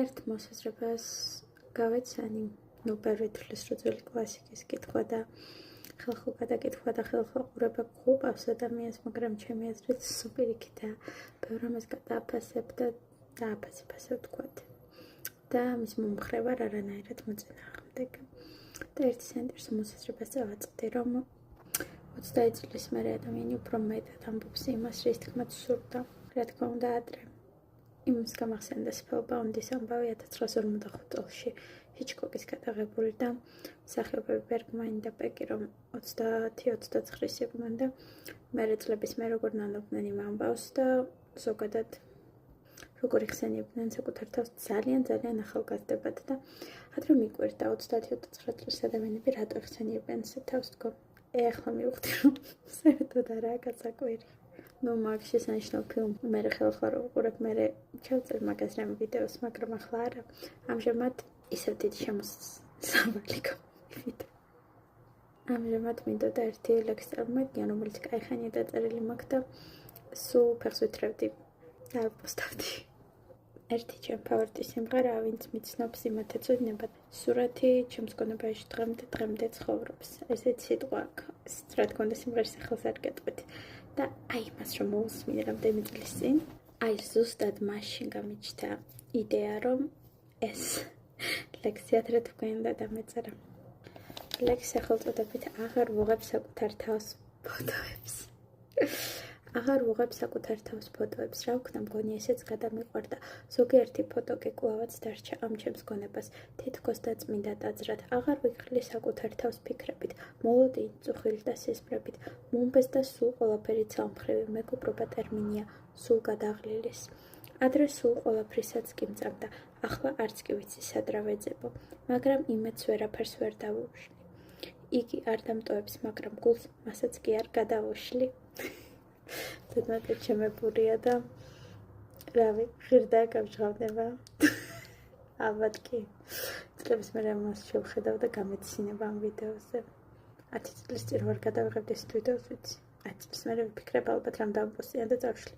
ერთ მოსაზრებას გავეცანი, პირველი თვლის როძველი კლასიკის კითხვა და ხალხურ გადაკითხვა და ხალხურება გყურავს ადამიანს, მაგრამ ჩემი აზრით სუპირიქით და ბევრ რამეს გადააფასებ და დააფასებ ვთქვათ. და მის მომხრე ვარ არანაირად მოწინააღმდეგ. და ერთი სენტერს მოსაზრებას წავაწყდი, რომ 20 წლის მერე ადამიანი უფრო მეტად ამბობს იმას, რის თქმაც სურდა. რა თქმა უნდა, ადრე იმის გამახსენდა Spellbound-ის ამბავი 1945 წელში ჰიჩკოკის გადაღებული და მსახიობები ბერგმანი და პეკი, რომ 30-29 იყვნენ და მერე წლების მე როგორ ნანობდნენ იმ ამბავს და ზოგადად როგორ იხსენიებდნენ საკუთარ თავს ძალიან ახალგაზრდებად და ადრე მიკვირდა 30-29 წლის ადამიანები რატო იხსენიებენ თავს თქო. ეხლა მივხვდი რომ საერთოდ არაა გასაკვირი. მაგ შესანიშნავ ფილმ მერე ხელხარო ვუყურებ, მერე ჩავწერ მაგას რამ ვიდეოს, მაგრამ ახლა არა. ამჟამად ისევ დიდი შემოსავალი გამოვიდა. ამჟამად მინდოდა ერთი ლექსი წარმოვიდგინო, რომელიც კაიხანია დაწერილი მაქვს და სულ ფეხს ვითრევდი და პოსტავდი. ერთი ჩემ ფავორიტი სიმღერაა, ვინც მიცნობს იმათ ეწოდება. სურათი ჩემს გონებაში დღემდე ცხოვრობს. ესეთი სიტყვა აქვს. რა თქმა უნდა სიმღერის სახელს არ გეტყვით. და აი მას რომ მოусმინე რამდენი წლის წინ, აი ზუსტად მაშინ გამიჩნდა იდეა, რომ ეს ლექსი ადრე თქვენ უნდა დამეწერა. ლექსი სახელწოდებით აღარ ვუღებ საკუთარ თავს ფოტოებს. აღარ ვუღებ საკუთარ თავს ფოტოებს, რა ვქნა, მგონი ესეც გადამიყვარდა. ზოგიერთი ფოტო კეკლავაც დარჩა ამ ჩემს გონებას, თითქოს და წმინდა ტაძრად. აღარ ვიხილე საკუთარ თავს ფიქრებით, მოლოდი, წუხილი და სისმრებით, მომბეს და სულ ყველაფერი ცალმხრივი მეგობრობა ტერმინია, სულ გადაღლილის. ადრე სულ ყველაფრისაც კი მწამდა, ახლა არც კი ვიცი სად რა ვეძებო, მაგრამ იმედს ვერაფერს ვერ დავუშვი. იგი არ დამტოვებს, მაგრამ გულს მასაც კი არ გადავუშლი. თუნდაც შემეპურია და რავი, ღირდა გამჟღავდება. ალბათ კი. წლების მერე მას შევხედავ და გამეცინება ამ ვიდეოზე. 10 წლის წინ ვარ გადავიღებდი ეს ვიდეოს, ვიცი. 10 წლის მერე ვფიქრებ ალბათ რამ დავპოსტია და წავშლი.